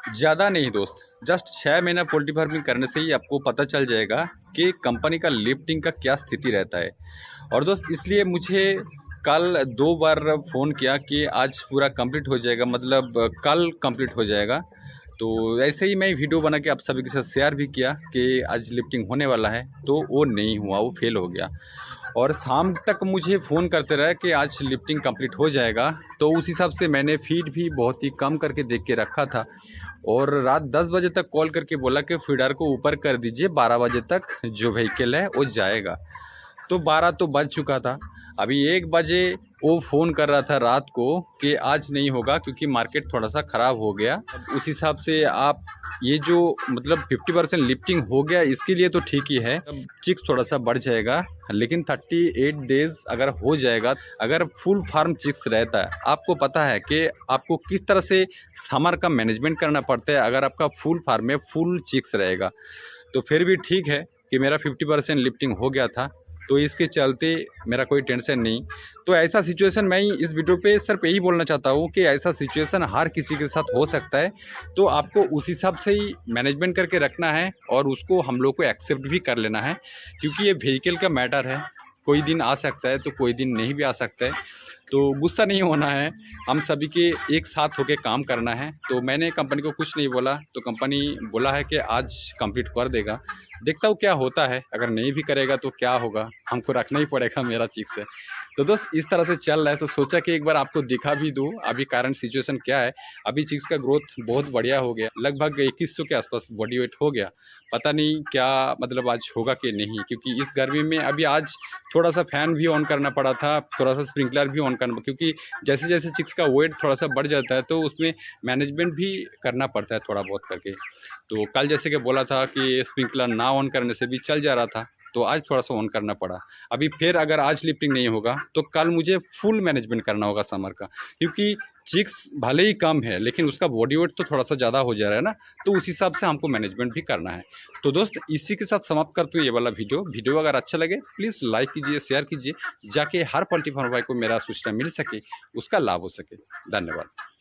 ज़्यादा नहीं दोस्त, जस्ट 6 महीना पोल्ट्री फार्मिंग करने से ही आपको पता चल जाएगा कि कंपनी का लिफ्टिंग का क्या स्थिति रहता है। और दोस्त इसलिए मुझे कल 2 बार फ़ोन किया कि आज पूरा कंप्लीट हो जाएगा, मतलब कल कंप्लीट हो जाएगा। तो ऐसे ही मैं वीडियो बना के आप सभी के साथ शेयर भी किया कि आज लिफ्टिंग होने वाला है, तो वो नहीं हुआ, वो फेल हो गया। और शाम तक मुझे फ़ोन करते रहे कि आज लिफ्टिंग कंप्लीट हो जाएगा, तो उस हिसाब से मैंने फीड भी बहुत ही कम करके देख के रखा था। और रात 10 बजे तक कॉल करके बोला कि फीडर को ऊपर कर दीजिए, 12 बजे तक जो व्हीकल है वो जाएगा। तो 12 तो बज चुका था। अभी 1 बजे वो फ़ोन कर रहा था रात को कि आज नहीं होगा क्योंकि मार्केट थोड़ा-सा ख़राब हो गया। अब उस हिसाब से आप ये जो मतलब 50% लिफ्टिंग हो गया इसके लिए तो ठीक ही है। अब चिक्स थोड़ा-सा बढ़ जाएगा, लेकिन 38 डेज़ अगर हो जाएगा, अगर फुल फार्म चिक्स रहता है, आपको पता है कि आपको किस तरह से समर का मैनेजमेंट करना पड़ता है अगर आपका फुल फार्म में फुल चिक्स रहेगा। तो फिर भी ठीक है कि मेरा 50% लिफ्टिंग हो गया था, तो इसके चलते मेरा कोई टेंशन नहीं। तो ऐसा सिचुएशन मैं इस वीडियो पे सिर्फ यही बोलना चाहता हूँ कि ऐसा सिचुएशन हर किसी के साथ हो सकता है, तो आपको उस हिसाब से ही मैनेजमेंट करके रखना है और उसको हम लोग को एक्सेप्ट भी कर लेना है, क्योंकि ये व्हीकल का मैटर है। कोई दिन आ सकता है तो कोई दिन नहीं भी आ सकता है, तो गुस्सा नहीं होना है, हम सभी के एक साथ होके काम करना है। तो मैंने कंपनी को कुछ नहीं बोला, तो कंपनी बोला है कि आज कंप्लीट कर देगा। देखता हूँ क्या होता है, अगर नहीं भी करेगा तो क्या होगा, हमको रखना ही पड़ेगा मेरा चिक्स है। तो दोस्त इस तरह से चल रहा है, तो सोचा कि एक बार आपको दिखा भी दूँ अभी करंट सिचुएशन क्या है। अभी चिक्स का ग्रोथ बहुत बढ़िया हो गया, लगभग 2100 के आसपास बॉडी वेट हो गया। पता नहीं क्या मतलब आज होगा कि नहीं, क्योंकि इस गर्मी में अभी आज थोड़ा-सा फ़ैन भी ऑन करना पड़ा था, थोड़ा-सा स्प्रिंकलर भी ऑन करना, क्योंकि जैसे-जैसे चिक्स का वेट थोड़ा-सा बढ़ जाता है तो उसमें मैनेजमेंट भी करना पड़ता है थोड़ा बहुत करके। तो कल जैसे कि बोला था कि स्प्रिंकलर ना ऑन करने से भी चल जा रहा था, तो आज थोड़ा-सा ऑन करना पड़ा। अभी फिर अगर आज लिफ्टिंग नहीं होगा, तो कल मुझे फुल मैनेजमेंट करना होगा समर का, क्योंकि चिक्स भले ही कम है, लेकिन उसका बॉडी वेट तो थोड़ा-सा ज़्यादा हो जा रहा है ना, तो उस हिसाब से हमको मैनेजमेंट भी करना है। तो दोस्त इसी के साथ समाप्त करते हुए ये वाला वीडियो अगर अच्छा लगे प्लीज़ लाइक कीजिए, शेयर कीजिए, जाके हर पोल्ट्री फार्म भाई को मेरा सूचना मिल सके, उसका लाभ हो सके। धन्यवाद।